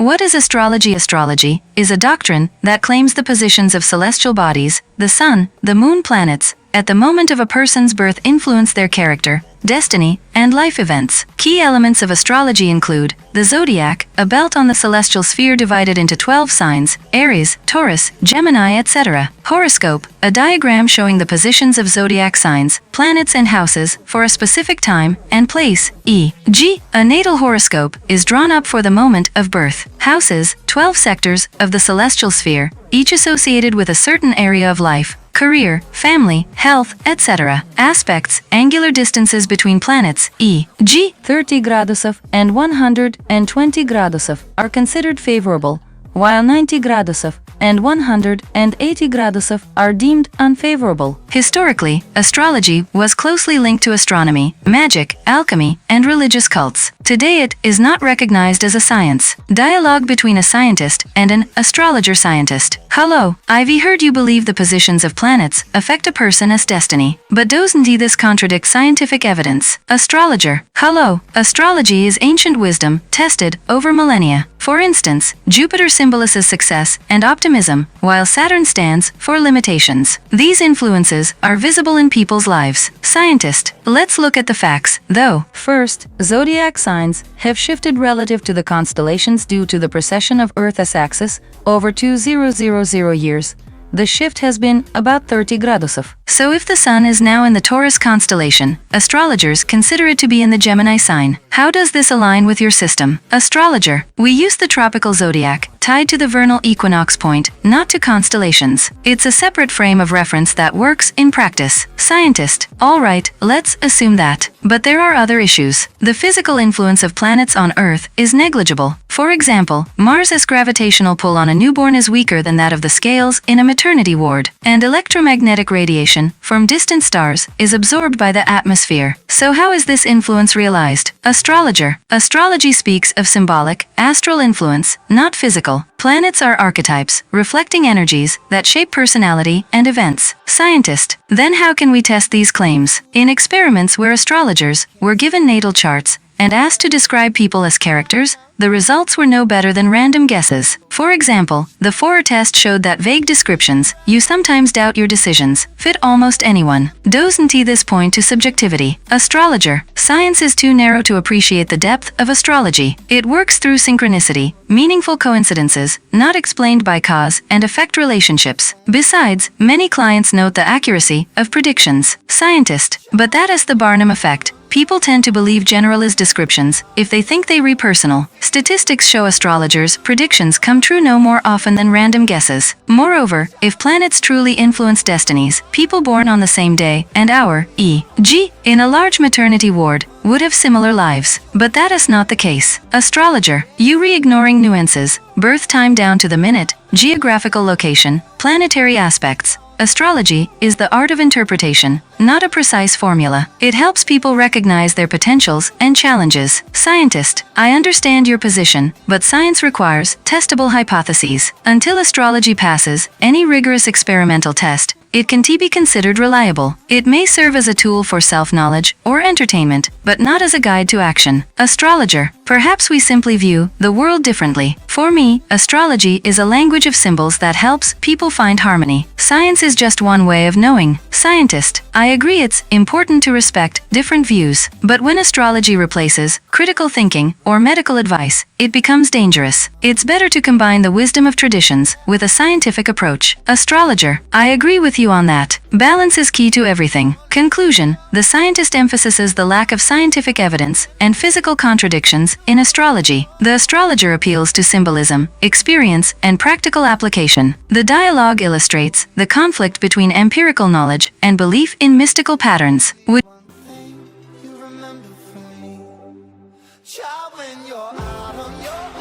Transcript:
What is astrology? Astrology is a doctrine that claims the positions of celestial bodies, the sun, the moon, planets, at the moment of a person's birth influence their character, destiny, and life events. Key elements of astrology include the zodiac, a belt on the celestial sphere divided into 12 signs, Aries, Taurus, Gemini, etc. Horoscope, a diagram showing the positions of zodiac signs, planets and houses for a specific time and place, e.g., a natal horoscope is drawn up for the moment of birth. Houses, 12 sectors of the celestial sphere, each associated with a certain area of life, career, family, health, etc. Aspects, angular distances between planets, e.g., 30 gradusov and 120 gradusov, are considered favorable, while 90 gradusov and 180 gradusov are deemed unfavorable. Historically, astrology was closely linked to astronomy, magic, alchemy, and religious cults. Today it is not recognized as a science. Dialogue between a scientist and an astrologer scientist. Hello, I've heard you believe the positions of planets affect a person as destiny. But doesn't this contradict scientific evidence? Astrologer. Hello, astrology is ancient wisdom tested over millennia. For instance, Jupiter symbolizes success and optimism, while Saturn stands for limitations. These influences are visible in people's lives. Scientist. Let's look at the facts, though. First, zodiac signs have shifted relative to the constellations due to the precession of Earth's axis over 2000 years. The shift has been about 30 gradusov. So if the Sun is now in the Taurus constellation, astrologers consider it to be in the Gemini sign. How does this align with your system? Astrologer. We use the tropical zodiac, tied to the vernal equinox point, not to constellations. It's a separate frame of reference that works in practice. Scientist. Alright, let's assume that. But there are other issues. The physical influence of planets on Earth is negligible. For example, Mars's gravitational pull on a newborn is weaker than that of the scales in a maternity ward, and electromagnetic radiation from distant stars is absorbed by the atmosphere. So how is this influence realized? Astrologer. Astrology speaks of symbolic, astral influence, not physical. Planets are archetypes, reflecting energies that shape personality and events. Scientist. Then how can we test these claims? In experiments where astrologers were given natal charts and asked to describe people as characters, the results were no better than random guesses. For example, the Forer test showed that vague descriptions, "you sometimes doubt your decisions," fit almost anyone. Doesn't this point to subjectivity? Astrologer. Science is too narrow to appreciate the depth of astrology. It works through synchronicity, meaningful coincidences, not explained by cause and effect relationships. Besides, many clients note the accuracy of predictions. Scientist. But that is the Barnum effect. People tend to believe generalist descriptions if they think they read personal. Statistics show astrologers' predictions come true no more often than random guesses. Moreover, if planets truly influence destinies, people born on the same day and hour, e.g., in a large maternity ward, would have similar lives. But that is not the case. Astrologer. You ignoring nuances, birth time down to the minute, geographical location, planetary aspects. Astrology is the art of interpretation, not a precise formula. It helps people recognize their potentials and challenges. Scientist. I understand your position, but science requires testable hypotheses. Until astrology passes any rigorous experimental test, it can be considered reliable. It may serve as a tool for self-knowledge or entertainment, but not as a guide to action. Astrologer. Perhaps we simply view the world differently. For me, astrology is a language of symbols that helps people find harmony. Science is just one way of knowing. Scientist. I agree it's important to respect different views, but when astrology replaces critical thinking or medical advice, it becomes dangerous. It's better to combine the wisdom of traditions with a scientific approach. Astrologer. I agree with you on that. Balance is key to everything. Conclusion. The scientist emphasizes the lack of scientific evidence and physical contradictions in astrology. The astrologer appeals to symbolism, experience, and practical application. The dialogue illustrates the conflict between empirical knowledge and belief in mystical patterns. Child, when you're out on your